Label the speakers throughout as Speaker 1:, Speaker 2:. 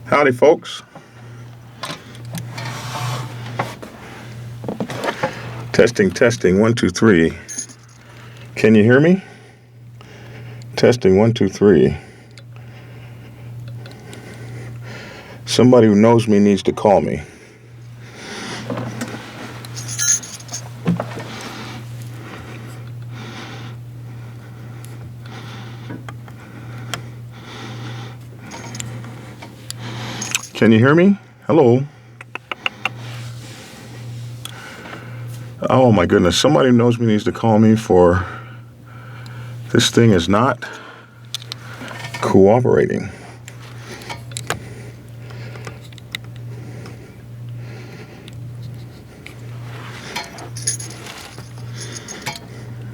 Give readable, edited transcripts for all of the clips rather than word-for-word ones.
Speaker 1: Howdy, folks. Testing, testing, 1, 2, 3. Can you hear me? Testing, 1, 2, 3. Somebody who knows me needs to call me. Can you hear me? Hello? Oh my goodness, somebody who knows me needs to call me for this thing is not cooperating.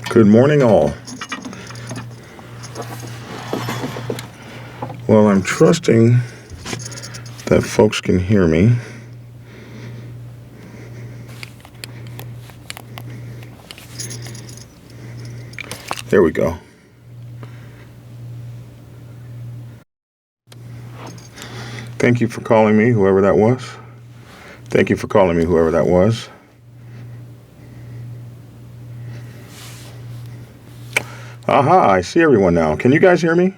Speaker 1: Good morning, all. Well, I'm trusting that folks can hear me. There we go. Thank you for calling me, whoever that was. Thank you for calling me, whoever that was. Aha, I see everyone now. Can you guys hear me?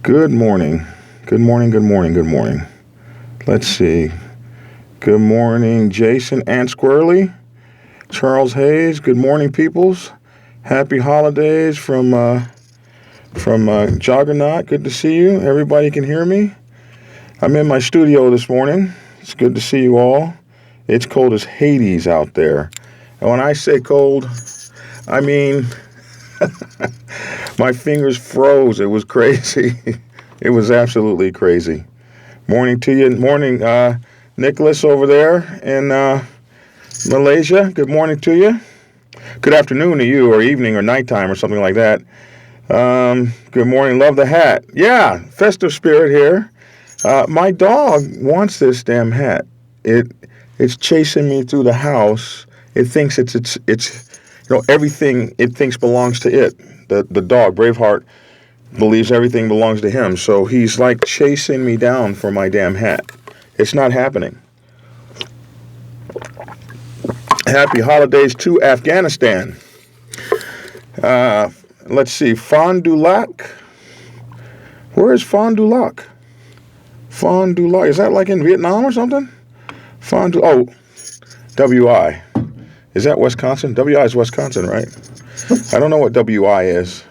Speaker 1: Good morning. Good morning, good morning, good morning. Let's see. Good morning, Jason and Squirrely. Charles Hayes, good morning, peoples. Happy holidays from Juggernaut. Good to see you. Everybody can hear me. I'm in my studio this morning. It's good to see you all. It's cold as Hades out there. And when I say cold, I mean my fingers froze. It was crazy. It was absolutely crazy. Morning to you. Morning, Nicholas over there in Malaysia. Good morning to you. Good afternoon to you, or evening, or nighttime, or something like that. Good morning. Love the hat. Yeah, festive spirit here. My dog wants this damn hat. It's chasing me through the house. It thinks it's everything it thinks belongs to it. The dog, Braveheart, believes everything belongs to him. So he's like chasing me down for my damn hat. It's not happening. Happy holidays to Afghanistan. Let's see. Fond du Lac. Where is Fond du Lac? Fond du Lac. Is that like in Vietnam or something? Fond du... Oh, WI. Is that Wisconsin? WI is Wisconsin, right? I don't know what WI is.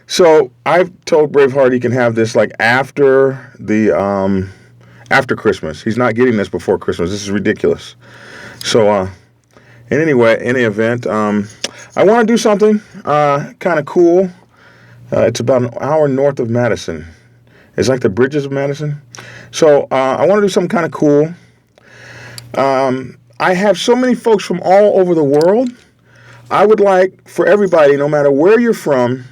Speaker 1: So I've told Braveheart he can have this like after Christmas. He's not getting this before Christmas. This is ridiculous. So in any event, I want to do something kind of cool. It's about an hour north of Madison. It's like the bridges of Madison. So I want to do something kind of cool. I have so many folks from all over the world. I would like for everybody, no matter where you're from,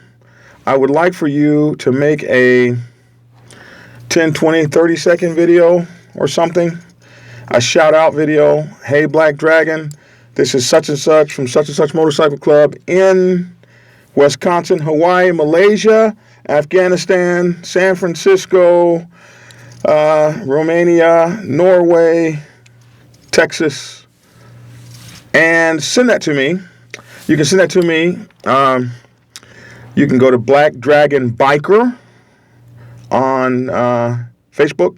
Speaker 1: I would like for you to make a 10, 20, 30-second video or something. A shout-out video. Hey, Black Dragon, this is such and such from such and such motorcycle club in Wisconsin, Hawaii, Malaysia, Afghanistan, San Francisco, Romania, Norway, Texas, and send that to me. You can send that to me. You can go to Black Dragon Biker on Facebook.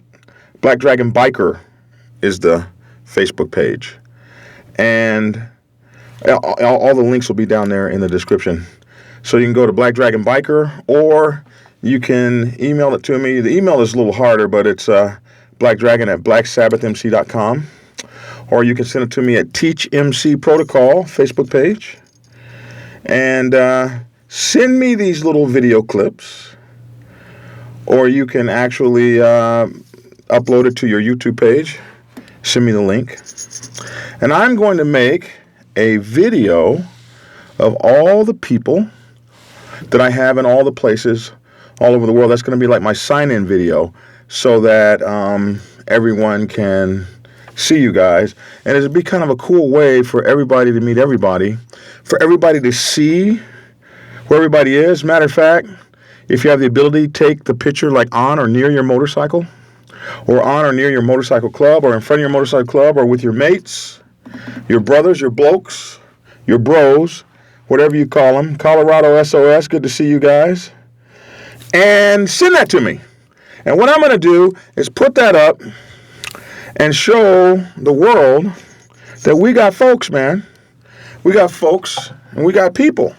Speaker 1: Black Dragon Biker is the Facebook page. And all the links will be down there in the description. So you can go to Black Dragon Biker, or you can email it to me. The email is a little harder, but it's blackdragon@blacksabbathmc.com. Or you can send it to me at Teach MC Protocol Facebook page. And send me these little video clips. Or you can actually upload it to your YouTube page. Send me the link. And I'm going to make a video of all the people that I have in all the places all over the world. That's going to be like my sign-in video so that everyone can see you guys. And it'll be kind of a cool way for everybody to meet everybody, for everybody to see where everybody is. Matter of fact, If you have the ability, take the picture like on or near your motorcycle, or on or near your motorcycle club, or in front of your motorcycle club, or with your mates, your brothers, your blokes, your bros, whatever you call them. Colorado SOS, good to see you guys. And send that to me. And what I'm going to do is put that up and show the world that we got folks, man. We got folks and we got people.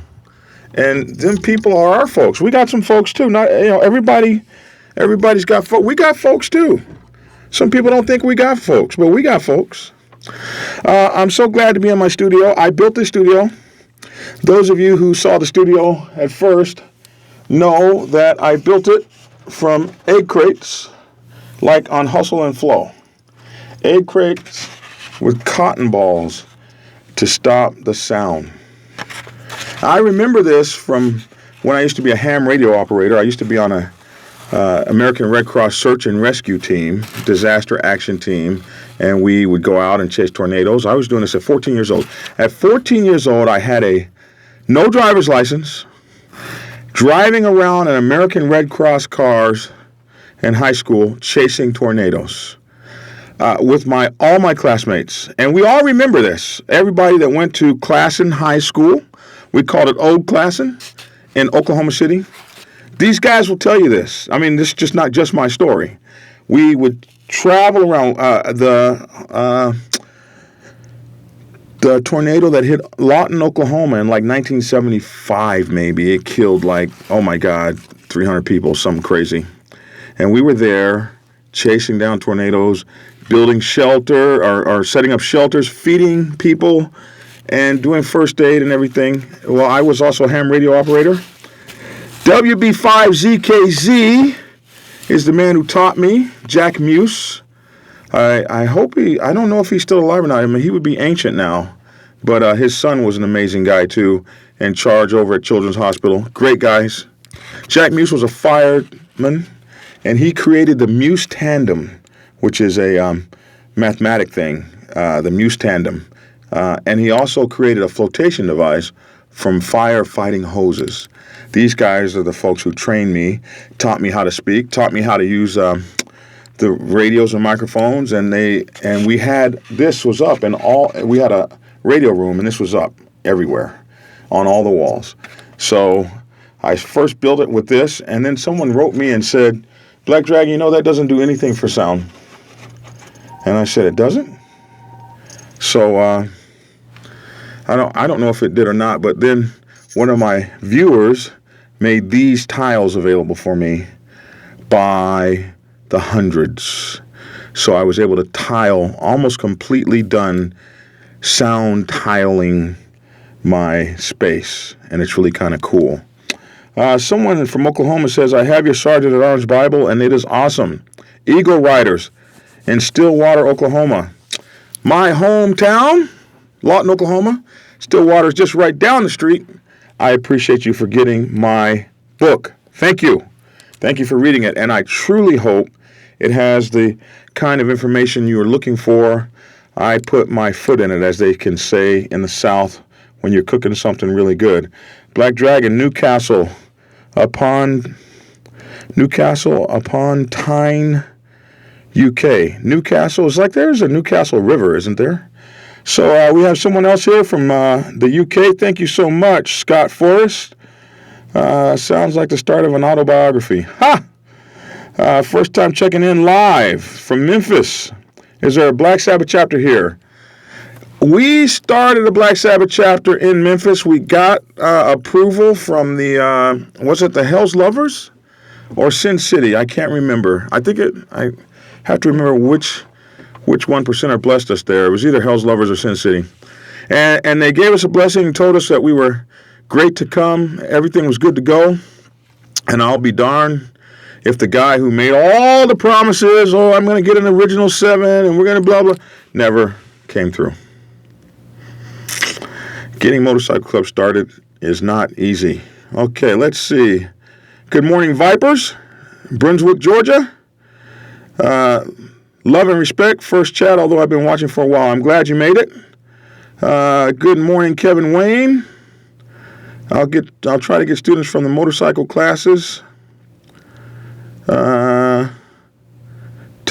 Speaker 1: And them people are our folks. We got some folks too. Not everybody's got folks. We got folks too. Some people don't think we got folks, but we got folks. I'm so glad to be in my studio. I built this studio. Those of you who saw the studio at first know that I built it from egg crates, like on Hustle and Flow. Egg crates with cotton balls to stop the sound. I remember this from when I used to be a ham radio operator. I used to be on a American Red Cross search and rescue team, disaster action team, and we would go out and chase tornadoes. I was doing this at 14 years old. At 14 years old, I had no driver's license, driving around in American Red Cross cars in high school chasing tornadoes with all my classmates. And we all remember this. Everybody that went to Classen High School, we called it Old Classen in Oklahoma City. These guys will tell you this. I mean, this is just not just my story. We would travel around the tornado that hit Lawton, Oklahoma in like 1975, maybe. It killed 300 people, something crazy. And we were there chasing down tornadoes, building shelter or setting up shelters, feeding people, and doing first aid and everything. Well, I was also a ham radio operator. WB5ZKZ is the man who taught me, Jack Muse. I don't know if he's still alive or not. I mean, he would be ancient now. But his son was an amazing guy, too, in charge over at Children's Hospital. Great guys. Jack Muse was a fireman, and he created the Muse tandem, which is a mathematic thing, the Muse tandem. And he also created a flotation device from firefighting hoses. These guys are the folks who trained me, taught me how to speak, taught me how to use the radios and microphones, and we had this was up and we had a radio room, and this was up everywhere on all the walls. So I first built it with this, and then someone wrote me and said, "Black Dragon, that doesn't do anything for sound." And I said, "It doesn't?" So I don't know if it did or not, but then one of my viewers made these tiles available for me by the hundreds. So I was able to tile, almost completely done, sound tiling my space, and it's really kind of cool. Someone from Oklahoma says, "I have your Sergeant at Arms Bible, and it is awesome. Eagle Riders in Stillwater, Oklahoma." My hometown, Lawton, Oklahoma. Stillwater is just right down the street. I appreciate you for getting my book. Thank you. Thank you for reading it. And I truly hope it has the kind of information you are looking for. I put my foot in it, as they can say in the South when you're cooking something really good. Black Dragon, Newcastle upon Tyne, UK. Newcastle is like there's a Newcastle River, isn't there? So we have someone else here from the UK. Thank you so much, Scott Forrest. Sounds like the start of an autobiography. Ha! First time checking in live from Memphis. Is there a Black Sabbath chapter here? We started a Black Sabbath chapter in Memphis. We got approval from the, was it the Hell's Lovers or Sin City? I can't remember. I have to remember which 1%er blessed us there. It was either Hell's Lovers or Sin City. And they gave us a blessing and told us that we were great to come. Everything was good to go. And I'll be darned if the guy who made all the promises, I'm going to get an original 7 and we're going to blah, blah, never came through. Getting Motorcycle Club started is not easy. Okay, let's see. Good morning, Vipers. Brunswick, Georgia. Love and respect. First chat, although I've been watching for a while. I'm glad you made it. Good morning, Kevin Wayne. I'll try to get students from the motorcycle classes to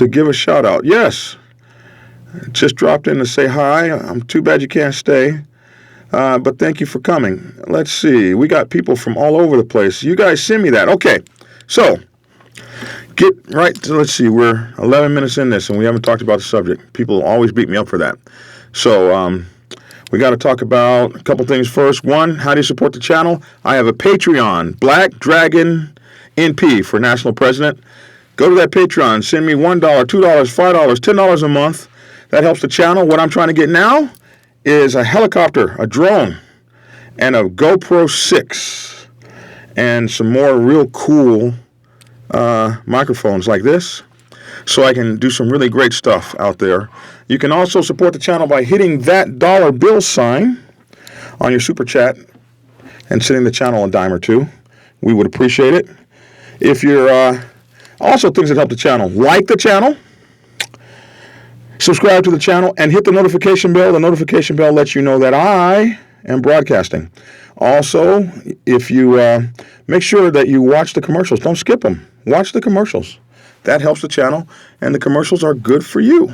Speaker 1: give a shout out. Yes. Just dropped in to say hi. I'm too bad you can't stay. But thank you for coming. Let's see. We got people from all over the place. You guys send me that. Okay. So, get right to, let's see. We're 11 minutes in this and we haven't talked about the subject. People always beat me up for that. So, we got to talk about a couple things first. One, how do you support the channel? I have a Patreon, Black Dragon NP for National President. Go to that Patreon. Send me $1, $2, $5, $10 a month. That helps the channel. What I'm trying to get now is a helicopter, a drone, and a GoPro 6, and some more real cool microphones like this, so I can do some really great stuff out there. You can also support the channel by hitting that dollar bill sign on your super chat and sending the channel a dime or two. We would appreciate it. If you're also things that help the channel, like the channel, subscribe to the channel, and hit the notification bell. The notification bell lets you know that I am broadcasting. Also, if you make sure that you watch the commercials. Don't skip them. Watch the commercials. That helps the channel, and the commercials are good for you.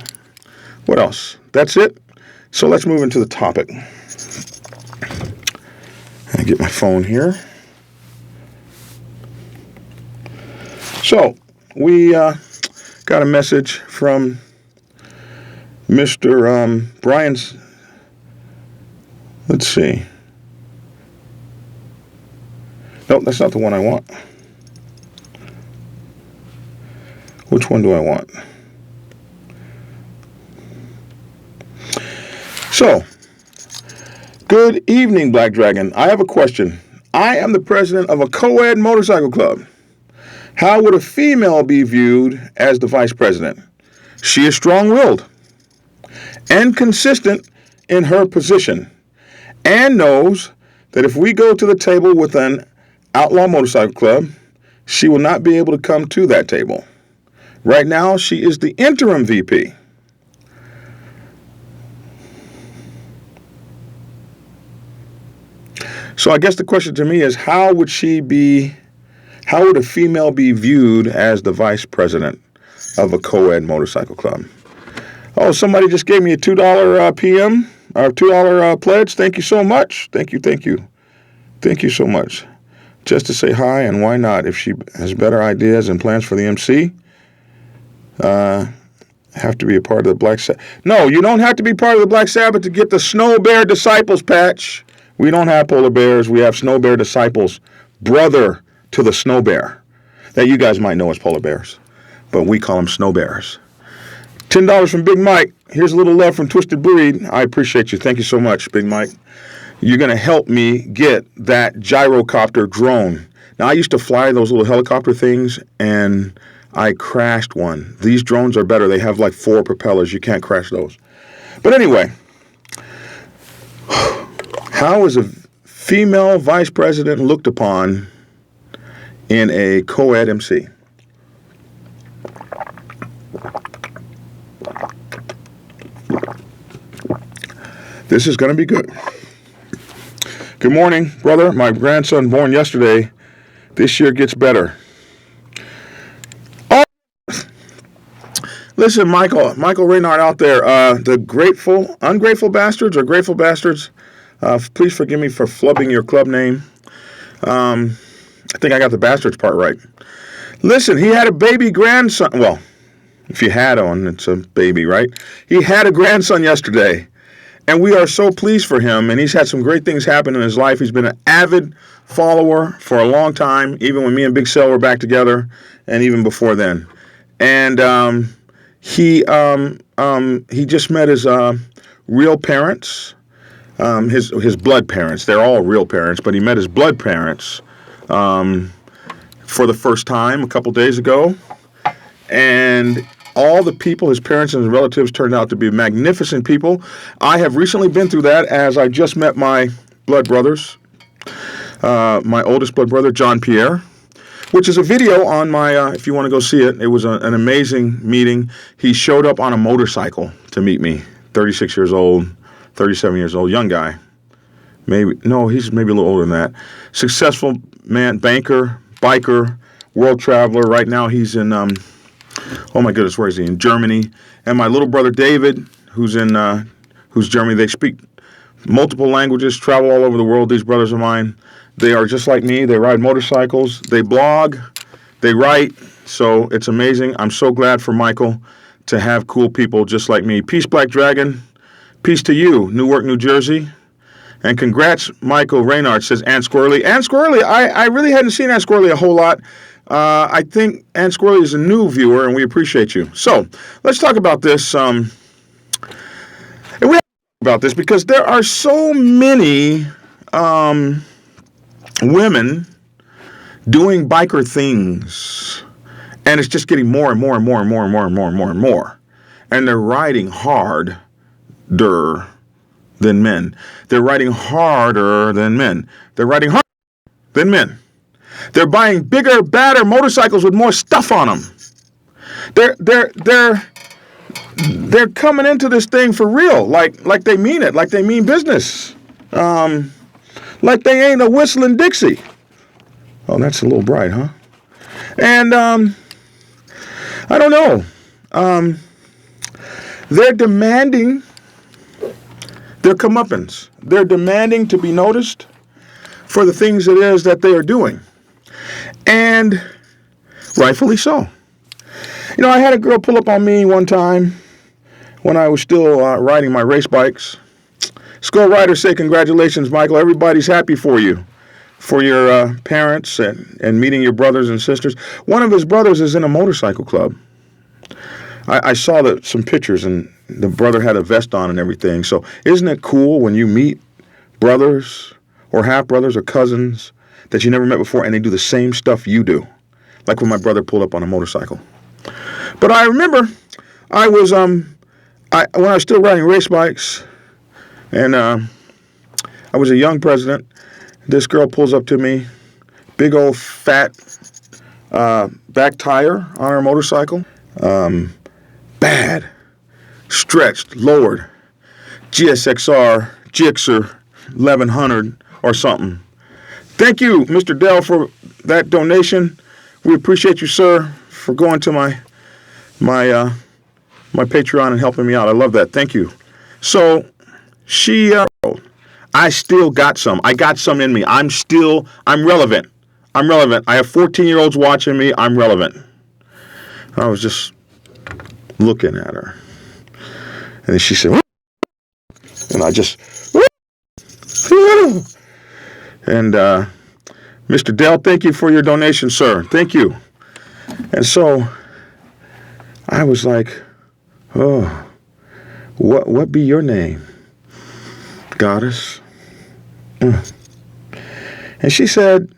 Speaker 1: What else? That's it. So let's move into the topic. I get my phone here. So we got a message from Mr. Brian's, let's see. Nope, that's not the one I want. Which one do I want? So, good evening, Black Dragon. I have a question. I am the president of a COED motorcycle club. How would a female be viewed as the vice president? She is strong-willed and consistent in her position, and knows that if we go to the table with an outlaw motorcycle club, she will not be able to come to that table. Right now, she is the interim VP. So I guess the question to me is, how would a female be viewed as the vice president of a COED motorcycle club? Oh, somebody just gave me a $2 PM, or $2 pledge. Thank you so much. Thank you. Thank you so much. Just to say hi, and why not? If she has better ideas and plans for the MC, have to be a part of the Black Sabbath. No, you don't have to be part of the Black Sabbath to get the Snow Bear Disciples patch. We don't have polar bears. We have Snow Bear Disciples, brother to the Snow Bear, that you guys might know as polar bears, but we call them Snow Bears. $10 from Big Mike. Here's a little love from Twisted Breed. I appreciate you. Thank you so much, Big Mike. You're going to help me get that gyrocopter drone. Now, I used to fly those little helicopter things, and I crashed one. These drones are better. They have like 4 propellers. You can't crash those. But anyway, how is a female vice president looked upon in a COED MC? This is going to be good. Good morning, brother. My grandson born yesterday. This year gets better. Oh, listen, Michael Reynard out there. The ungrateful bastards or grateful bastards. Please forgive me for flubbing your club name. I think I got the bastards part right. Listen, he had a baby grandson. Well, if you had one, it's a baby, right? He had a grandson yesterday. And we are so pleased for him, and he's had some great things happen in his life. He's been an avid follower for a long time, even when me and Big Cell were back together, and even before then. And he just met his real parents, his blood parents. They're all real parents, but he met his blood parents for the first time a couple days ago. And all the people, his parents and his relatives, turned out to be magnificent people. I have recently been through that, as I just met my blood brothers, my oldest blood brother, John Pierre, which is a video on my, if you want to go see it. It was an amazing meeting. He showed up on a motorcycle to meet me, 36 years old, 37 years old, young guy. He's maybe a little older than that. Successful man, banker, biker, world traveler. Right now he's in, oh my goodness, where is he? In Germany. And my little brother David, who's Germany. They speak multiple languages, travel all over the world. These brothers of mine, they are just like me. They ride motorcycles, they blog, they write. So it's amazing. I'm so glad for Michael to have cool people just like me. Peace, Black Dragon. Peace to you, Newark, New Jersey. And congrats, Michael Reynard, says Ann Squirrely. Ann Squirrely, I really hadn't seen Ann Squirrely a whole lot. I think Ann Squirrely is a new viewer, and we appreciate you. So let's talk about this. And we have to talk about this because there are so many women doing biker things, and it's just getting more and more and more and more and more and more and more and more. And they're riding harder than men. They're riding harder than men. They're riding harder than men. They're buying bigger, badder motorcycles with more stuff on them. They're coming into this thing for real, like they mean it, like they mean business, like they ain't a whistling Dixie. Oh, that's a little bright, huh? And I don't know. They're demanding their comeuppance. They're demanding to be noticed for the things it is that they are doing. And rightfully so. You know, I had a girl pull up on me one time when I was still riding my race bikes. Skull Riders say, congratulations, Michael. Everybody's happy for you, for your parents and meeting your brothers and sisters. One of his brothers is in a motorcycle club. I saw some pictures, and the brother had a vest on and everything. So isn't it cool when you meet brothers or half-brothers or cousins that you never met before, and they do the same stuff you do? Like when my brother pulled up on a motorcycle. But I remember I was, when I was still riding race bikes, and I was a young president, this girl pulls up to me, big old fat back tire on her motorcycle. Bad, stretched, lowered, GSXR, Gixxer 1100 or something. Thank you, Mr. Dell, for that donation. We appreciate you, sir, for going to my Patreon and helping me out. I love that. Thank you. So I still got some. I got some in me. I'm relevant. I'm relevant. I have 14-year-olds watching me. I'm relevant. I was just looking at her. And then she said, and I just, and Mr. Dell, thank you for your donation, sir. Thank you. And so I was like, oh, what be your name, goddess? And she said,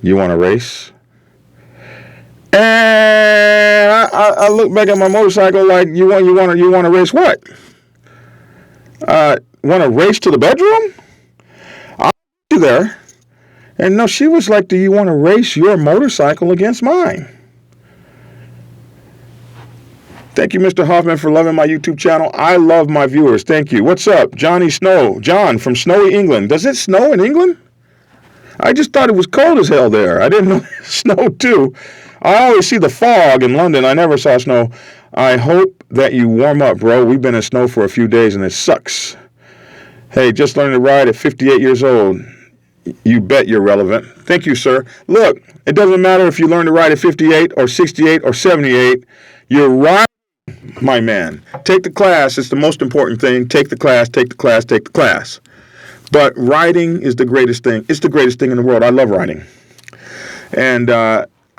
Speaker 1: you want to race? And I look back at my motorcycle like, you want to race what? Want to race to the bedroom? I'll be there. And no, she was like, do you want to race your motorcycle against mine? Thank you, Mr. Hoffman, for loving my YouTube channel. I love my viewers. Thank you. What's up? Johnny Snow. John from snowy England. Does it snow in England? I just thought it was cold as hell there. I didn't know it snowed too. I always see the fog in London. I never saw snow. I hope that you warm up, bro. We've been in snow for a few days and it sucks. Hey, just learned to ride at 58 years old. You bet you're relevant. Thank you, sir. Look, it doesn't matter if you learn to ride at 58 or 68 or 78. You're riding, my man. Take the class. It's the most important thing. Take the class, take the class, take the class. But riding is the greatest thing. It's the greatest thing in the world. I love riding. And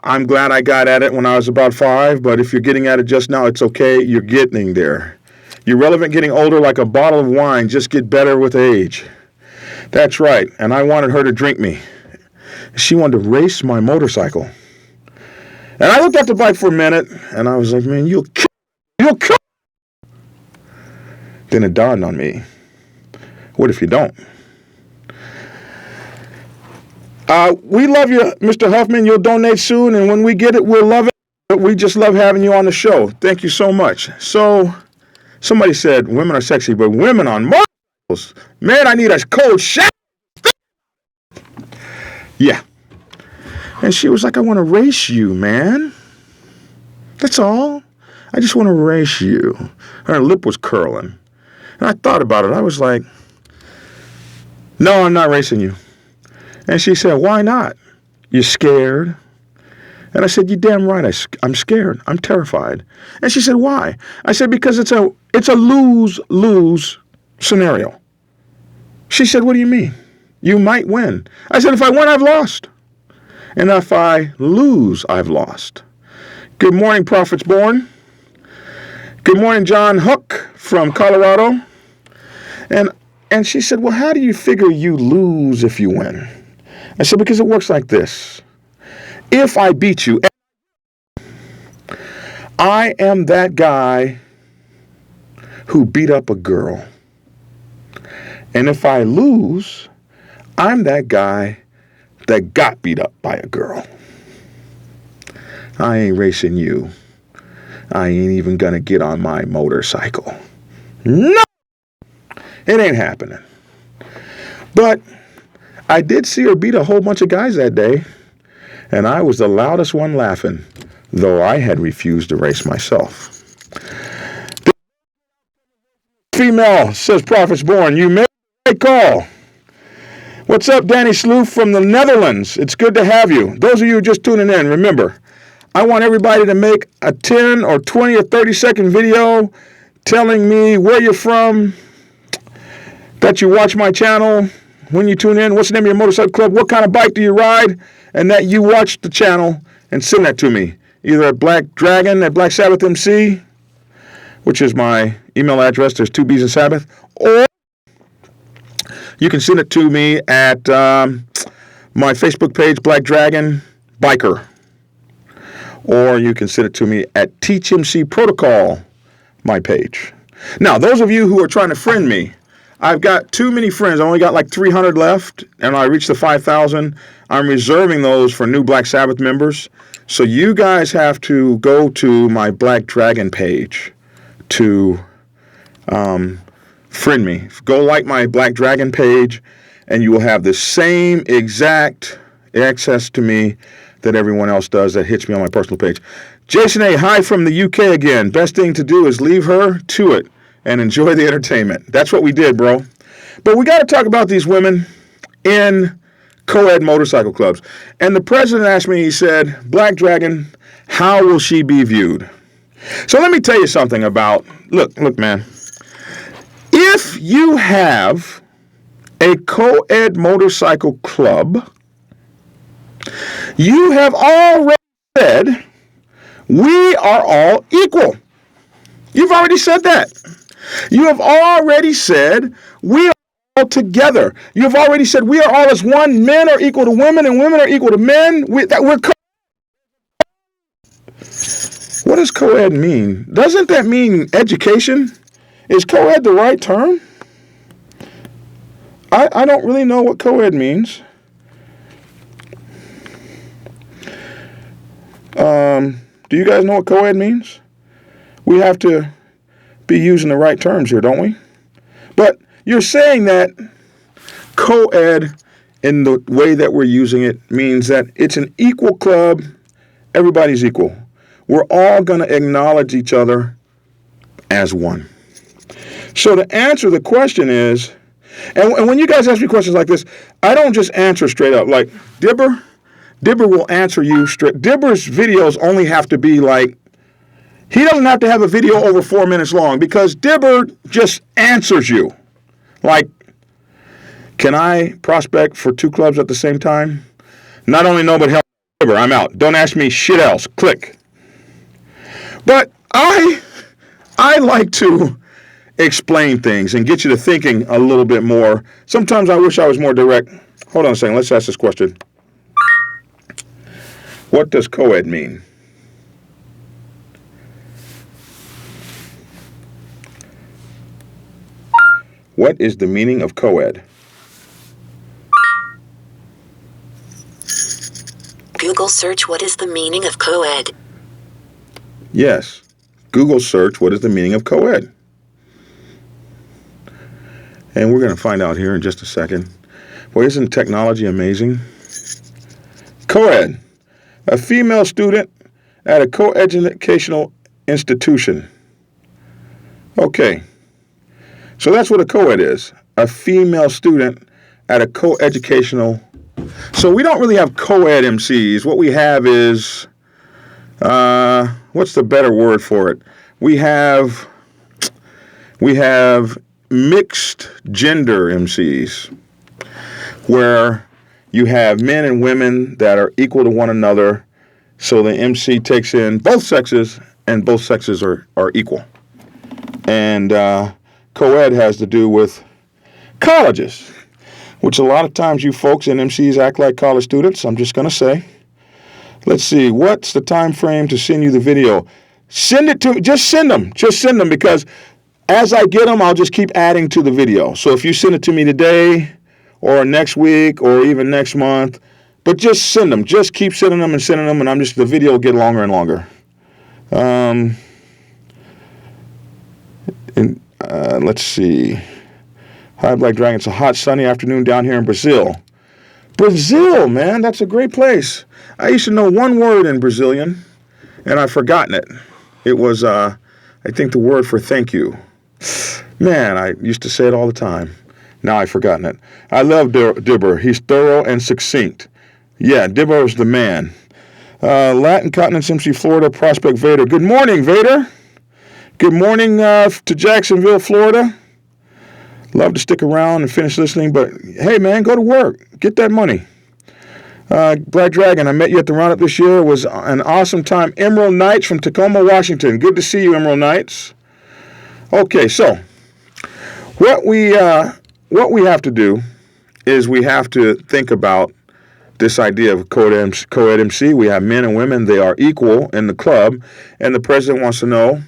Speaker 1: I'm glad I got at it when I was about 5, but if you're getting at it just now, it's okay. You're getting there. You're relevant getting older like a bottle of wine. Just get better with age. That's right. And I wanted her to drink me. She wanted to race my motorcycle. And I looked at the bike for a minute, and I was like, man, you'll kill. Then it dawned on me. What if you don't? We love you, Mr. Huffman. You'll donate soon, and when we get it, we'll love it. But we just love having you on the show. Thank you so much. So, somebody said women are sexy, but women on motorcycles, man, I need a cold shower. Yeah. And she was like, I want to race you, man. That's all. I just want to race you. Her lip was curling. And I thought about it. I was like, no, I'm not racing you. And she said, why not? You scared? And I said, you're damn right. I'm scared. I'm terrified. And she said, why? I said, because it's a lose-lose scenario. She said, what do you mean? You might win. I said, if I win, I've lost. And if I lose, I've lost. Good morning, Prophets Born. Good morning, John Hook from Colorado. And she said, well, how do you figure you lose if you win? I said, because it works like this. If I beat you, I am that guy who beat up a girl. And if I lose, I'm that guy that got beat up by a girl. I ain't racing you. I ain't even gonna get on my motorcycle. No! It ain't happening. But I did see her beat a whole bunch of guys that day, and I was the loudest one laughing, though I had refused to race myself. Female, says Prophets Born, you made a call. What's up, Danny Sloof from the Netherlands? It's good to have you. Those of you just tuning in, remember, I want everybody to make a 10 or 20 or 30-second video telling me where you're from, that you watch my channel, when you tune in, what's the name of your motorcycle club, what kind of bike do you ride, and that you watch the channel and send that to me, either at Black Dragon at Black Sabbath MC, which is my email address, there's 2 B's in Sabbath, or you can send it to me at my Facebook page, Black Dragon Biker, or you can send it to me at Teach MC Protocol, my page. Now, those of you who are trying to friend me, I've got too many friends. I only got like 300 left, and I reached the 5,000. I'm reserving those for new Black Sabbath members. So you guys have to go to my Black Dragon page to friend me. Go like my Black Dragon page, and you will have the same exact access to me that everyone else does that hits me on my personal page. Jason A., hi from the UK again. Best thing to do is leave her to it and enjoy the entertainment. That's what we did, bro. But we got to talk about these women in co-ed motorcycle clubs. And the president asked me, he said, Black Dragon, how will she be viewed? So let me tell you something about, look, man. If you have a co-ed motorcycle club, you have already said, we are all equal. You've already said that. You have already said, we are all together. You have already said, we are all as one. Men are equal to women, and women are equal to men. What does co-ed mean? Doesn't that mean education? Is co-ed the right term? I don't really know what co-ed means. Do you guys know what co-ed means? We have to be using the right terms here, don't we? But you're saying that co-ed, in the way that we're using it, means that it's an equal club. Everybody's equal. We're all going to acknowledge each other as one. So to answer the question is, and when you guys ask me questions like this, I don't just answer straight up. Like Dibber will answer you straight. Dibber's videos only have to be like, he doesn't have to have a video over 4 minutes long because Dibber just answers you. Like, can I prospect for 2 clubs at the same time? Not only no, but hell, Dibber, I'm out. Don't ask me shit else. Click. But I like to explain things and get you to thinking a little bit more. Sometimes I wish I was more direct. Hold on a second. Let's ask this question. What does co-ed mean? What is the meaning of co-ed?
Speaker 2: Google search what is the meaning of co-ed.
Speaker 1: Yes. Google search what is the meaning of co-ed. And we're going to find out here in just a second. Well, isn't technology amazing? Co-ed. A female student at a co-educational institution. Okay. So that's what a co-ed is. A female student at a co-educational. So we don't really have co-ed MCs. What we have is, what's the better word for it? We have mixed gender MCs, where you have men and women that are equal to one another. So the MC takes in both sexes, and both sexes are equal. And co-ed has to do with colleges, which a lot of times you folks in MCs act like college students. I'm just going to say. Let's see. What's the time frame to send you the video? Send it to me. Just send them. Just send them, because as I get them, I'll just keep adding to the video. So if you send it to me today or next week or even next month, but just send them. Just keep sending them, and the video will get longer and longer. Let's see. Hi, Black Dragon. It's a hot, sunny afternoon down here in Brazil. Brazil, man, that's a great place. I used to know one word in Brazilian, and I've forgotten it. It was, I think, the word for thank you. Man, I used to say it all the time. Now I've forgotten it. I love Dibber. He's thorough and succinct. Yeah, Dibber is the man. Latin Continent, MC, Florida, Prospect Vader. Good morning, Vader. Good morning to Jacksonville, Florida. Love to stick around and finish listening, but hey, man, go to work. Get that money. Black Dragon, I met you at the roundup this year. It was an awesome time. Emerald Knights from Tacoma, Washington. Good to see you, Emerald Knights. Okay, so what we have to do is we have to think about this idea of co-ed MC. We have men and women. They are equal in the club, and the president wants to know,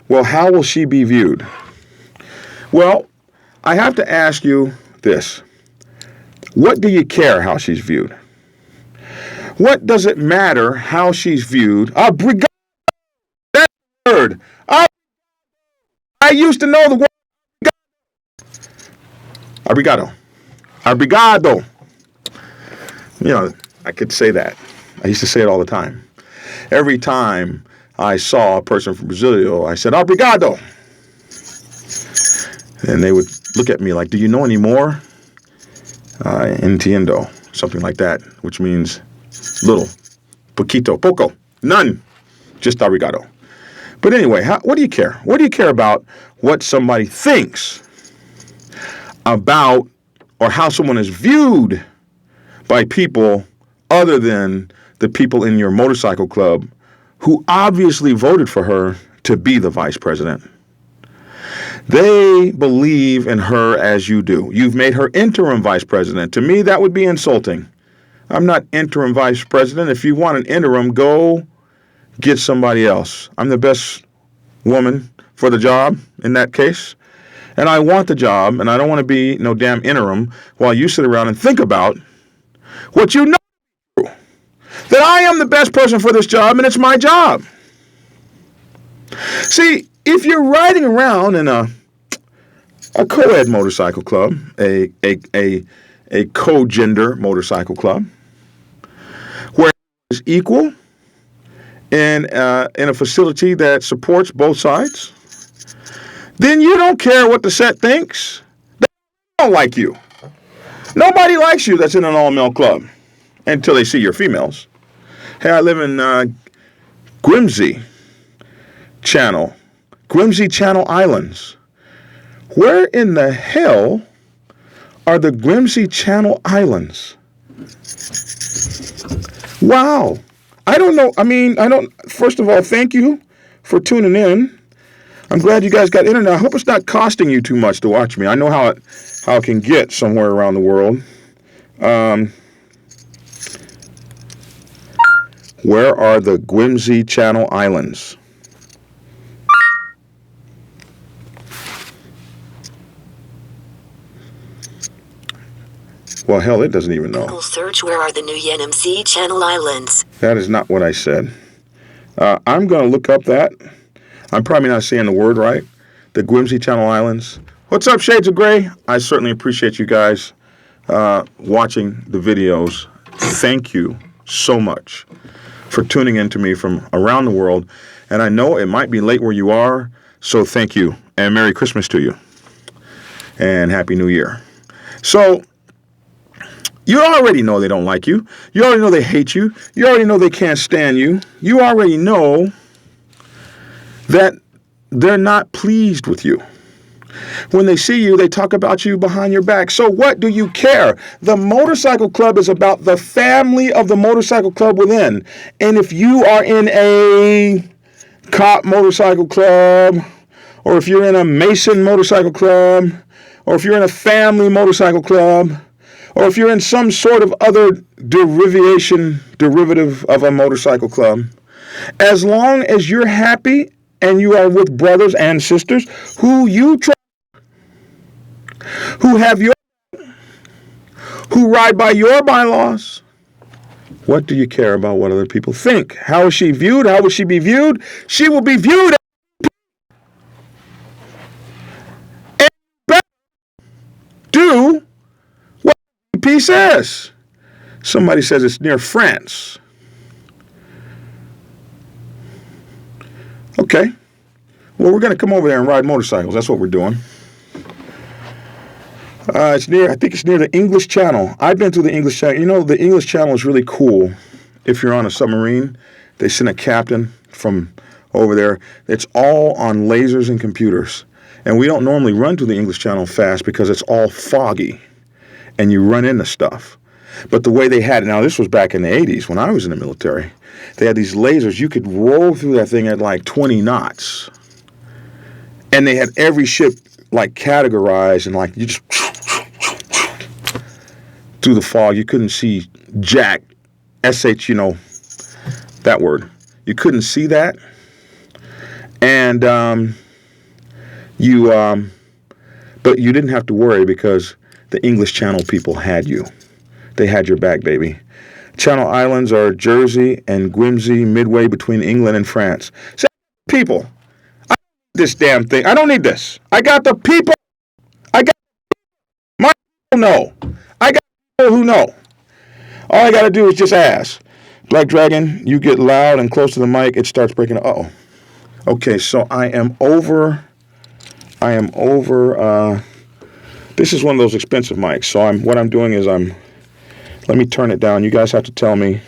Speaker 1: well, how will she be viewed? Well, I have to ask you this. What do you care how she's viewed? What does it matter how she's viewed? Obrigado. That word. I used to know the word. Obrigado. Obrigado. You know, I could say that. I used to say it all the time. Every time I saw a person from Brazil, I said, obrigado. And they would look at me like, do you know any more? Entiendo, something like that, which means little, poquito, poco, none, just obrigado. But anyway, what do you care? What do you care about what somebody thinks about or how someone is viewed by people other than the people in your motorcycle club who obviously voted for her to be the vice president? They believe in her as you do. You've made her interim vice president. To me, that would be insulting. I'm not interim vice president. If you want an interim, go get somebody else. I'm the best woman for the job in that case. And I want the job, and I don't want to be no damn interim while you sit around and think about what you know, that I am the best person for this job, and it's my job. See, if you're riding around in a co-ed motorcycle club, a co-gender motorcycle club, where it's equal in a facility that supports both sides, then you don't care what the set thinks. They don't like you. Nobody likes you that's in an all-male club until they see your females. Hey, I live in Grimsby Channel Islands. Where in the hell are the Grimsby Channel Islands? Wow. I don't know. First of all, thank you for tuning in. I'm glad you guys got internet. I hope it's not costing you too much to watch me. I know how it can get somewhere around the world. Where are the Grimsby Channel Islands? Well, hell, it doesn't even know.
Speaker 2: Google search where are the New NMC Channel Islands.
Speaker 1: That is not what I said. I'm going to look up that. I'm probably not saying the word right. The Grimsby Channel Islands. What's up, Shades of Grey? I certainly appreciate you guys watching the videos. Thank you so much. for tuning in to me from around the world. And I know it might be late where you are, so thank you. And Merry Christmas to you. And Happy New Year. So, you already know they don't like you. You already know they hate you. You already know they can't stand you. You already know that they're not pleased with you. When they see you, they talk about you behind your back. So what do you care? The motorcycle club is about the family of the motorcycle club within. And if you are in a cop motorcycle club, or if you're in a Mason motorcycle club, or if you're in a family motorcycle club, or if you're in some sort of other derivative of a motorcycle club, as long as you're happy and you are with brothers and sisters who you trust, who have your, who ride by your bylaws, what do you care about what other people think? How is she viewed? How will she be viewed? She will be viewed and do what P says. Somebody says it's near France. Okay. Well, we're going to come over there and ride motorcycles. That's what we're doing. I think it's near the English Channel. I've been through the English Channel. You know, the English Channel is really cool. If you're on a submarine, they send a captain from over there. It's all on lasers and computers. And we don't normally run to the English Channel fast because it's all foggy and you run into stuff. But the way they had it, now this was back in the 80s when I was in the military, they had these lasers. You could roll through that thing at like 20 knots. And they had every ship like categorized and like you just through the fog. You couldn't see jack, S-H, you know, that word. You couldn't see that. And but you didn't have to worry because the English Channel people had you. They had your back, baby. Channel Islands are Jersey and Guernsey, midway between England and France. So, people, I don't need this damn thing. I don't need this. I got the people. I got my people know. I got people who know. All I got to do is just ask. Black Dragon, you get loud and close to the mic, it starts breaking. Uh-oh. Okay, so I am over. This is one of those expensive mics. So what I'm doing is let me turn it down. You guys have to tell me.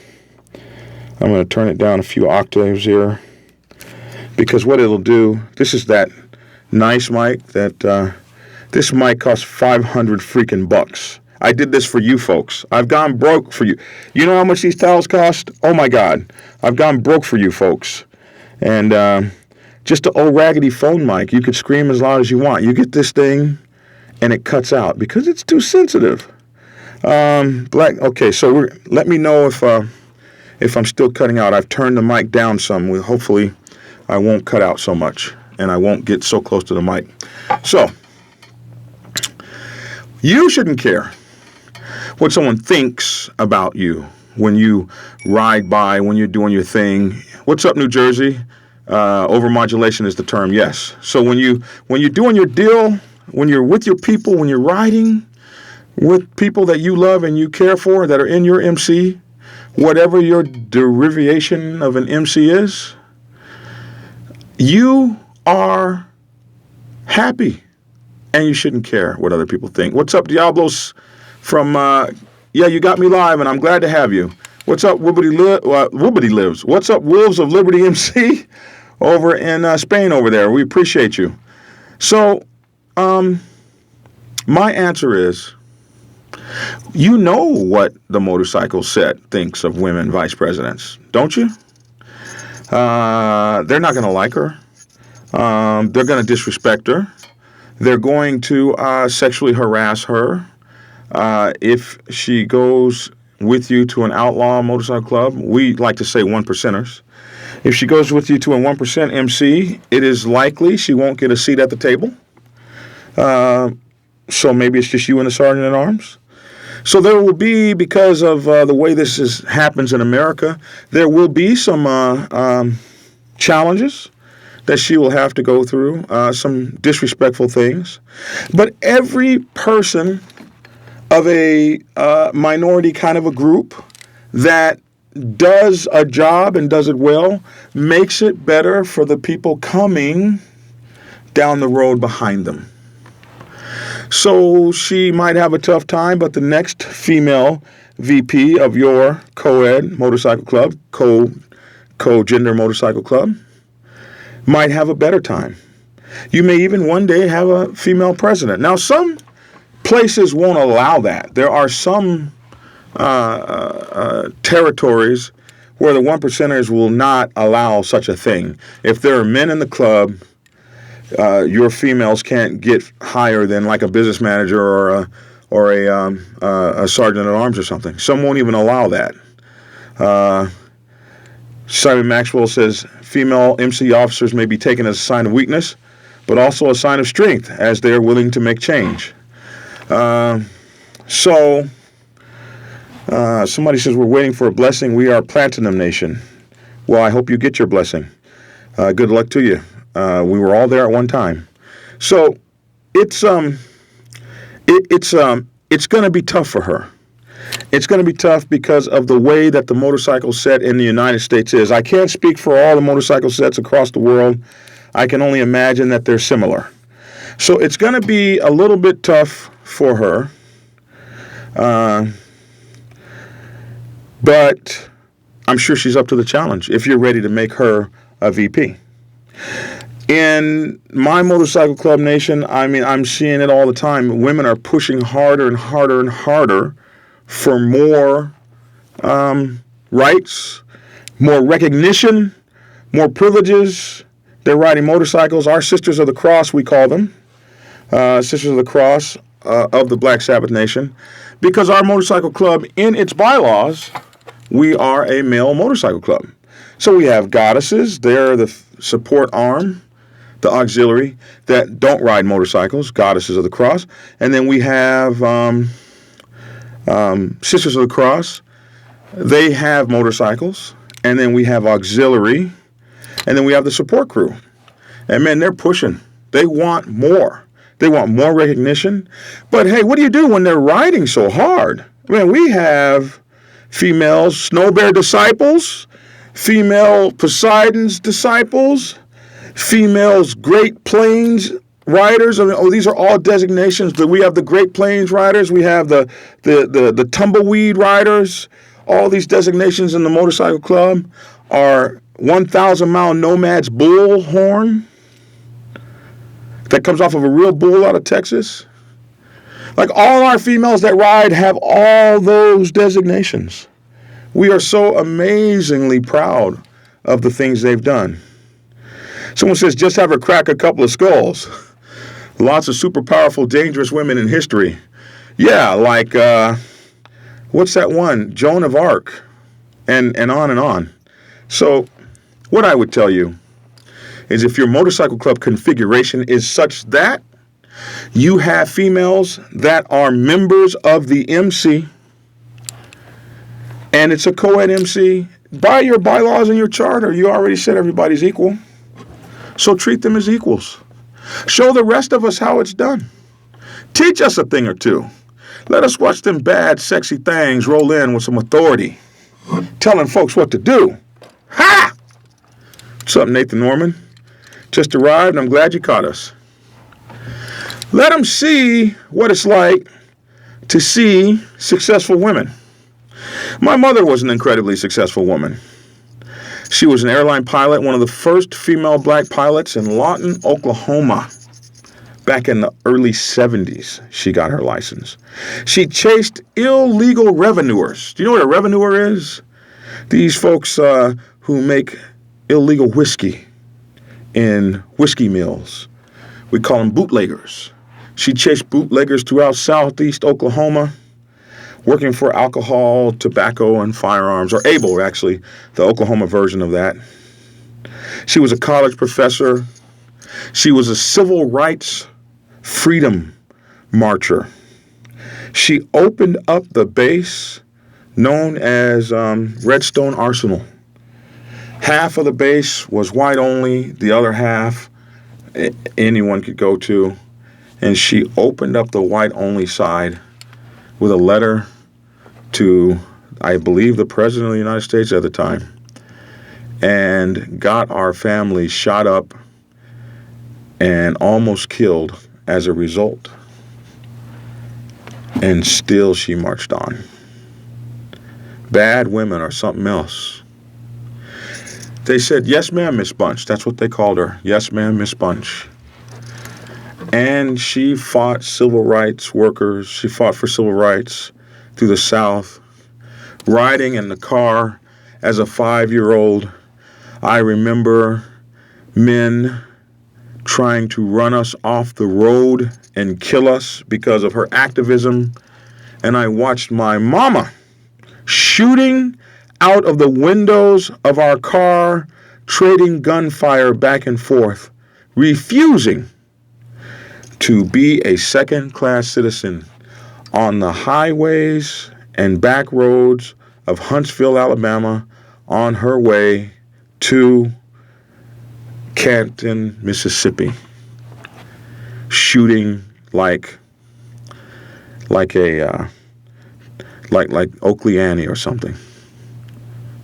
Speaker 1: I'm going to turn it down a few octaves here. Because what it'll do, this is that nice mic that, this mic costs $500 freaking bucks. I did this for you folks. I've gone broke for you. You know how much these towels cost? Oh my God. I've gone broke for you folks. And just an old raggedy phone mic. You could scream as loud as you want. You get this thing and it cuts out because it's too sensitive. Okay, so let me know if I'm still cutting out. I've turned the mic down some. Hopefully I won't cut out so much and I won't get so close to the mic. So, you shouldn't care what someone thinks about you when you ride by, when you're doing your thing. What's up, New Jersey? Overmodulation is the term, yes. So when you're doing your deal, when you're with your people, when you're riding with people that you love and you care for that are in your MC, whatever your derivation of an MC is, you are happy and you shouldn't care what other people think. What's up, Diablos from, yeah, you got me live and I'm glad to have you. What's up, Woobity Lives? What's up, Wolves of Liberty MC over in Spain over there? We appreciate you. So, my answer is, you know what the motorcycle set thinks of women vice presidents, don't you? They're not going to like her. They're going to disrespect her. They're going to sexually harass her. If she goes with you to an outlaw motorcycle club, we like to say 1%ers. If she goes with you to a 1% MC, it is likely she won't get a seat at the table. So maybe it's just you and the sergeant at arms. So there will be, because of the way this happens in America, there will be some challenges that she will have to go through, some disrespectful things. But every person of a minority kind of a group that does a job and does it well makes it better for the people coming down the road behind them. So she might have a tough time, but the next female VP of your COED motorcycle club, co-gender motorcycle club, might have a better time. You may even one day have a female president. Now, some places won't allow that. There are some territories where the one percenters will not allow such a thing. If there are men in the club, your females can't get higher than like a business manager or a sergeant at arms or something. Some won't even allow that. Simon Maxwell says female MC officers may be taken as a sign of weakness, but also a sign of strength as they are willing to make change. Somebody says we're waiting for a blessing. We are Platinum Nation. Well, I hope you get your blessing. Good luck to you. We were all there at one time. So it's going to be tough for her. It's going to be tough because of the way that the motorcycle set in the United States is. I can't speak for all the motorcycle sets across the world. I can only imagine that they're similar. So it's going to be a little bit tough for her. But I'm sure she's up to the challenge if you're ready to make her a VP. In my motorcycle club nation, I mean, I'm seeing it all the time. Women are pushing harder and harder and harder for more rights, more recognition, more privileges. They're riding motorcycles. Our Sisters of the Cross, we call them, Sisters of the Cross of the Black Sabbath Nation, because our motorcycle club, in its bylaws, we are a male motorcycle club. So we have goddesses. They're the support arm, the auxiliary, that don't ride motorcycles, Goddesses of the Cross. And then we have Sisters of the Cross. They have motorcycles. And then we have auxiliary. And then we have the support crew. And man, they're pushing. They want more. They want more recognition. But hey, what do you do when they're riding so hard? I mean, we have females, Snow Bear disciples, female Poseidon's disciples, females Great Plains riders. I mean, these are all designations. We have the Great Plains riders. We have the tumbleweed riders. All these designations in the motorcycle club are 1,000-mile Nomad's bull horn that comes off of a real bull out of Texas. Like all our females that ride have all those designations. We are so amazingly proud of the things they've done. Someone says, just have her crack a couple of skulls. Lots of super powerful, dangerous women in history. Yeah, like, what's that one? Joan of Arc, and on and on. So what I would tell you is if your motorcycle club configuration is such that you have females that are members of the MC, and it's a co-ed MC, by your bylaws and your charter, you already said everybody's equal. So treat them as equals. Show the rest of us how it's done. Teach us a thing or two. Let us watch them bad, sexy things roll in with some authority, telling folks what to do. Ha! What's up, Nathan Norman? Just arrived, and I'm glad you caught us. Let them see what it's like to see successful women. My mother was an incredibly successful woman. She was an airline pilot, one of the first female black pilots in Lawton, Oklahoma. Back in the early 70s, she got her license. She chased illegal revenuers. Do you know what a revenuer is? These folks who make illegal whiskey in whiskey mills. We call them bootleggers. She chased bootleggers throughout southeast Oklahoma, working for alcohol, tobacco, and firearms, or ABLE, actually, the Oklahoma version of that. She was a college professor. She was a civil rights freedom marcher. She opened up the base known as Redstone Arsenal. Half of the base was white only, the other half anyone could go to. And she opened up the white only side with a letter to I believe, the President of the United States at the time, and got our family shot up and almost killed as a result. And still she marched on. Bad women are something else. They said, "Yes, ma'am, Miss Bunch." That's what they called her. "Yes, ma'am, Miss Bunch." And she fought civil rights workers. She fought for civil rights through the South. Riding in the car as a 5-year-old, I remember men trying to run us off the road and kill us because of her activism. And I watched my mama shooting out of the windows of our car, trading gunfire back and forth, refusing to be a second-class citizen on the highways and back roads of Huntsville, Alabama, on her way to Canton, Mississippi, shooting like Oakley Annie or something.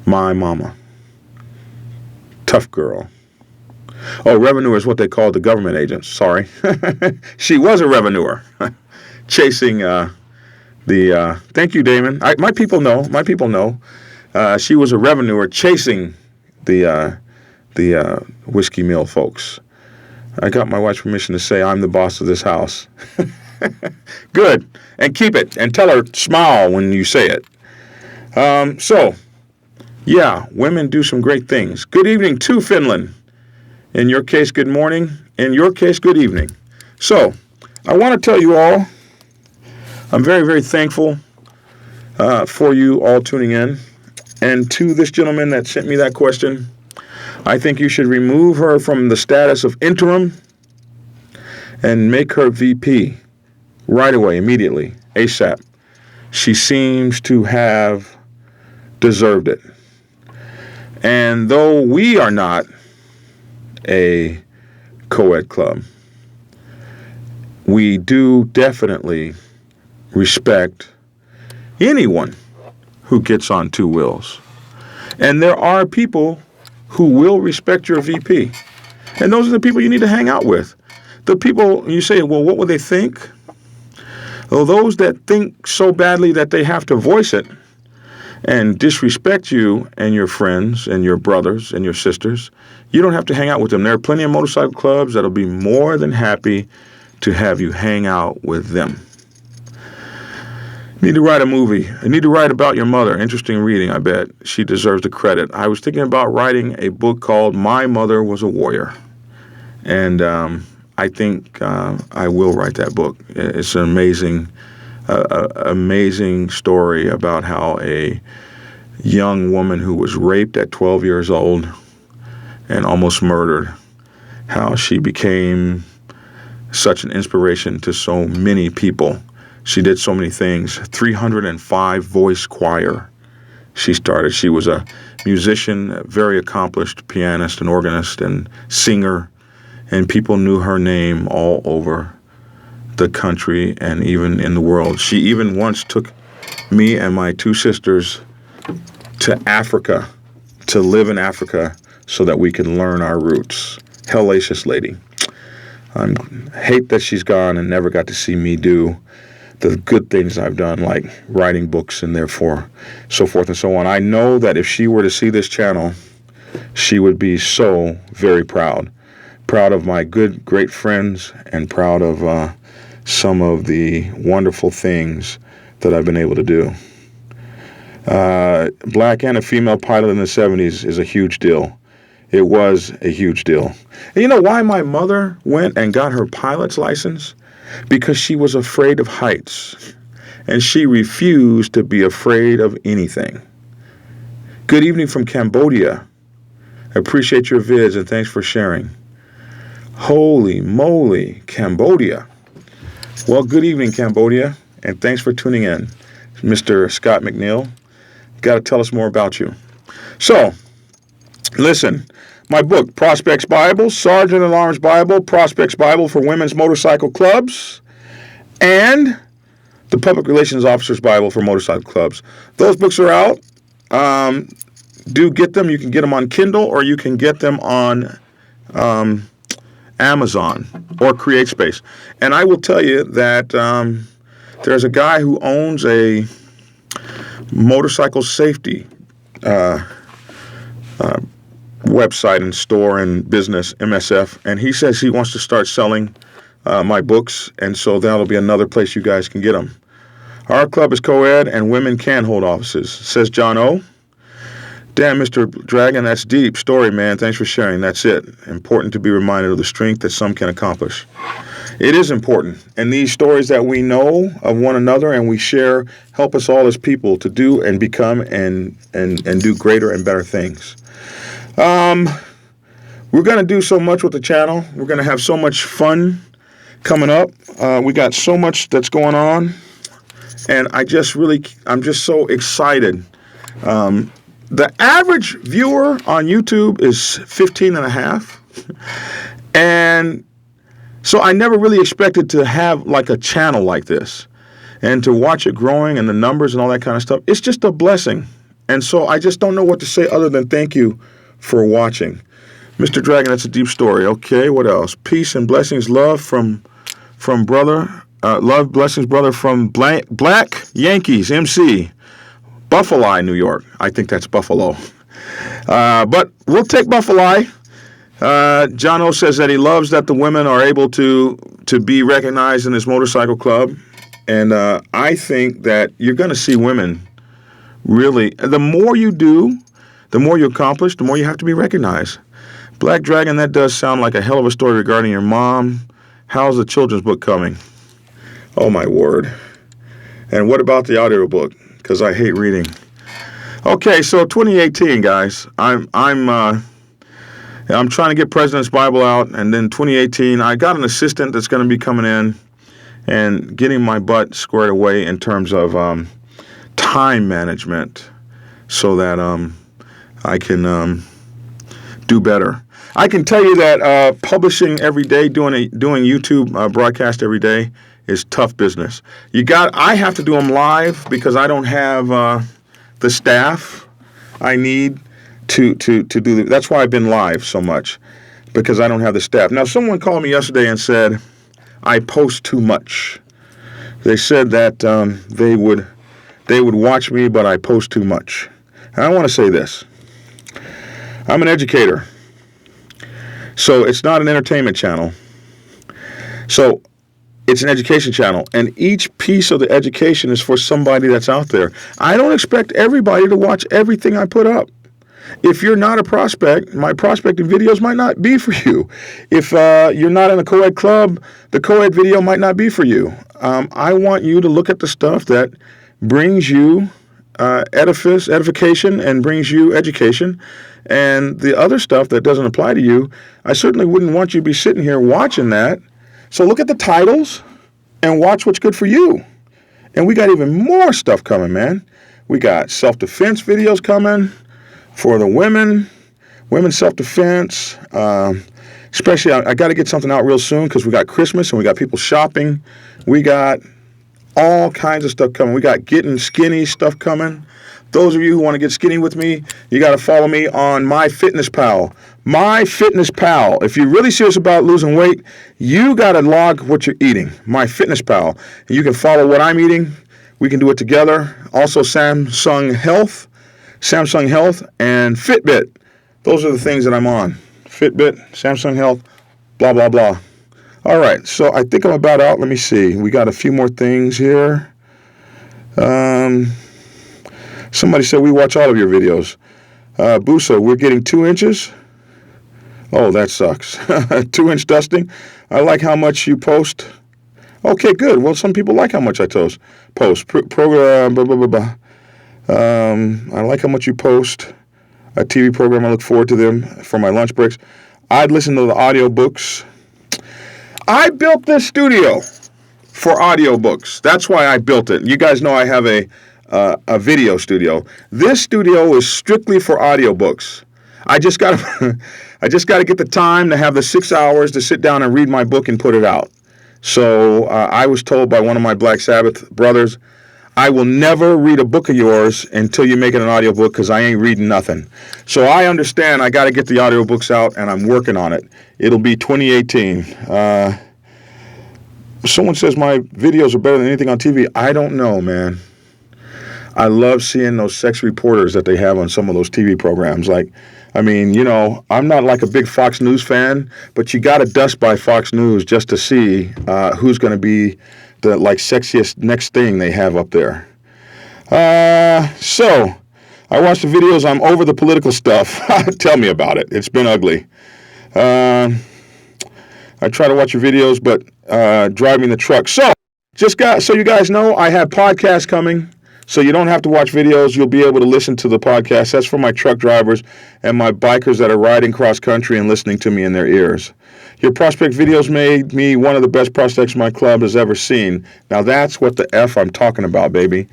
Speaker 1: My mama. Tough girl. Oh, revenuer is what they called the government agents. Sorry. She was a revenuer. Chasing thank you, Damon. My people know. My people know. She was a revenuer chasing the Whiskey Mill folks. I got my wife's permission to say I'm the boss of this house. Good. And keep it. And tell her, smile when you say it. Yeah, women do some great things. Good evening to Finland. In your case, good morning. In your case, good evening. So, I want to tell you all, I'm very, very thankful for you all tuning in. And to this gentleman that sent me that question, I think you should remove her from the status of interim and make her VP right away, immediately, ASAP. She seems to have deserved it. And though we are not a COED club, we do definitely respect anyone who gets on two wheels. And there are people who will respect your VP. And those are the people you need to hang out with. The people, you say, well, what would they think? Well, those that think so badly that they have to voice it and disrespect you and your friends and your brothers and your sisters, you don't have to hang out with them. There are plenty of motorcycle clubs that'll be more than happy to have you hang out with them. You need to write a movie. You need to write about your mother. Interesting reading, I bet. She deserves the credit. I was thinking about writing a book called My Mother Was a Warrior. And I think I will write that book. It's an amazing story about how a young woman who was raped at 12 years old and almost murdered, how she became such an inspiration to so many people. She did so many things. 305 voice choir she started. She was a musician, a very accomplished pianist and organist and singer, and people knew her name all over the country and even in the world. She even once took me and my two sisters to Africa, to live in Africa so that we can learn our roots. Hellacious lady. I hate that she's gone and never got to see me do the good things I've done, like writing books and therefore so forth and so on. I know that if she were to see this channel, she would be so very proud. Proud of my good, great friends and proud of some of the wonderful things that I've been able to do. Black and a female pilot in the 70s is a huge deal. It was a huge deal. And you know why my mother went and got her pilot's license? Because she was afraid of heights. And she refused to be afraid of anything. Good evening from Cambodia. I appreciate your vids and thanks for sharing. Holy moly, Cambodia. Well, good evening, Cambodia, and thanks for tuning in. Mr. Scott McNeil, got to tell us more about you. So, listen, my book, Prospects Bible, Sergeant at Arms Bible, Prospects Bible for Women's Motorcycle Clubs, and The Public Relations Officer's Bible for Motorcycle Clubs. Those books are out. Do get them. You can get them on Kindle, or you can get them on Amazon or CreateSpace. And I will tell you that there's a guy who owns a motorcycle safety website and store and business, MSF, and he says he wants to start selling my books, and so that'll be another place you guys can get them. Our club is co-ed, and women can hold offices, says John O. Damn, Mr. Dragon, that's deep story, man. Thanks for sharing. That's it. Important to be reminded of the strength that some can accomplish. It is important, and these stories that we know of one another and we share help us all as people to do and become and do greater and better things. We're going to do so much with the channel. We're going to have so much fun coming up. We got so much that's going on, and I'm just so excited. The average viewer on YouTube is 15 and a half, and so I never really expected to have like a channel like this, and to watch it growing and the numbers and all that kind of stuff. It's just a blessing, and so I just don't know what to say other than thank you for watching. Mr. Dragon, that's a deep story. Okay, what else? Peace and blessings, love from brother. Love, blessings, brother, from Black Yankees, MC. Buffalo, New York. I think that's Buffalo. But we'll take Buffalo. John O says that he loves that the women are able to be recognized in his motorcycle club. And I think that you're going to see women really, the more you do, the more you accomplish, the more you have to be recognized. Black Dragon, that does sound like a hell of a story regarding your mom. How's the children's book coming? Oh, my word. And what about the audio book? Because I hate reading. Okay, so 2018, guys. I'm trying to get President's Bible out, and then 2018, I got an assistant that's going to be coming in and getting my butt squared away in terms of time management, so that I can do better. I can tell you that publishing every day, doing YouTube broadcast every day is tough business. I have to do them live because I don't have the staff I need to do. That's why I've been live so much, because I don't have the staff. Now, someone called me yesterday and said I post too much. They said that they would watch me, but I post too much. And I want to say this. I'm an educator, so it's not an entertainment channel. So it's an education channel, and each piece of the education is for somebody that's out there. I don't expect everybody to watch everything I put up. If you're not a prospect, my prospecting videos might not be for you. If you're not in a co-ed club, the co-ed video might not be for you. I want you to look at the stuff that brings you edification and brings you education. And the other stuff that doesn't apply to you, I certainly wouldn't want you to be sitting here watching that. So look at the titles and watch what's good for you. And we got even more stuff coming, man. We got self-defense videos coming for the women's self-defense. Especially, I got to get something out real soon because we got Christmas and we got people shopping. We got all kinds of stuff coming. We got getting skinny stuff coming. Those of you who want to get skinny with me, you got to follow me on myfitnesspal. myfitnesspal. If you're really serious about losing weight, you got to log what you're eating. myfitnesspal. You can follow what I'm eating. We can do it together. Also, Samsung Health, and Fitbit. Those are the things that I'm on. Fitbit, Samsung Health, blah, blah, blah. All right, so I think I'm about out. Let me see. We got a few more things here. Somebody said we watch all of your videos. Busa, we're getting 2 inches. Oh, that sucks. 2-inch dusting. I like how much you post. Okay, good. Well, some people like how much I post. Program, blah, blah, blah, blah. I like how much you post. A TV program, I look forward to them for my lunch breaks. I'd listen to the audiobooks. I built this studio for audiobooks. That's why I built it. You guys know I have a video studio. This studio is strictly for audiobooks. I just got to get the time to have the 6 hours to sit down and read my book and put it out. So I was told by one of my Black Sabbath brothers, I will never read a book of yours until you make it an audiobook because I ain't reading nothing. So I understand I got to get the audiobooks out, and I'm working on it. It'll be 2018. Someone says my videos are better than anything on TV. I don't know, man. I love seeing those sex reporters that they have on some of those TV programs. Like, I mean, you know, I'm not like a big Fox News fan, but you got to dust by Fox News just to see who's going to be the like sexiest next thing they have up there. So I watched the videos. I'm over the political stuff. Tell me about it. It's been ugly. I try to watch your videos, but driving the truck. So so you guys know, I have podcasts coming. So you don't have to watch videos. You'll be able to listen to the podcast. That's for my truck drivers and my bikers that are riding cross country and listening to me in their ears. Your prospect videos made me one of the best prospects my club has ever seen. Now that's what the F I'm talking about, baby.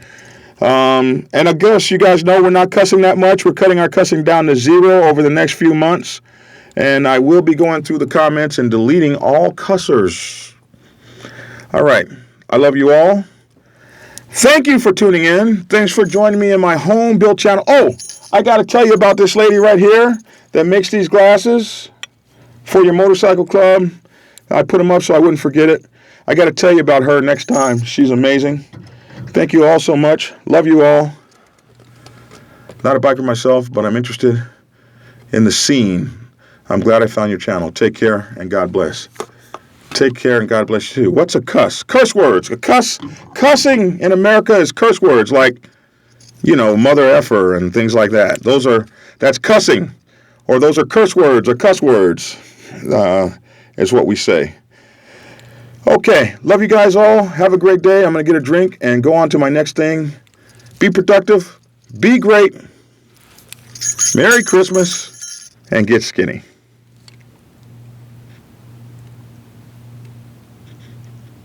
Speaker 1: And I guess you guys know we're not cussing that much. We're cutting our cussing down to 0 over the next few months. And I will be going through the comments and deleting all cussers. All right. I love you all. Thank you for tuning in. Thanks for joining me in my home built channel. Oh, I got to tell you about this lady right here that makes these glasses for your motorcycle club. I put them up so I wouldn't forget it. I got to tell you about her next time. She's amazing. Thank you all so much. Love you all. Not a biker myself, but I'm interested in the scene. I'm glad I found your channel. Take care and God bless. Take care and God bless you too. What's a cuss? Curse words. Cussing in America is curse words like, you know, mother effer and things like that. That's cussing, or those are curse words or cuss words, is what we say. Okay, love you guys all. Have a great day. I'm going to get a drink and go on to my next thing. Be productive. Be great. Merry Christmas and get skinny.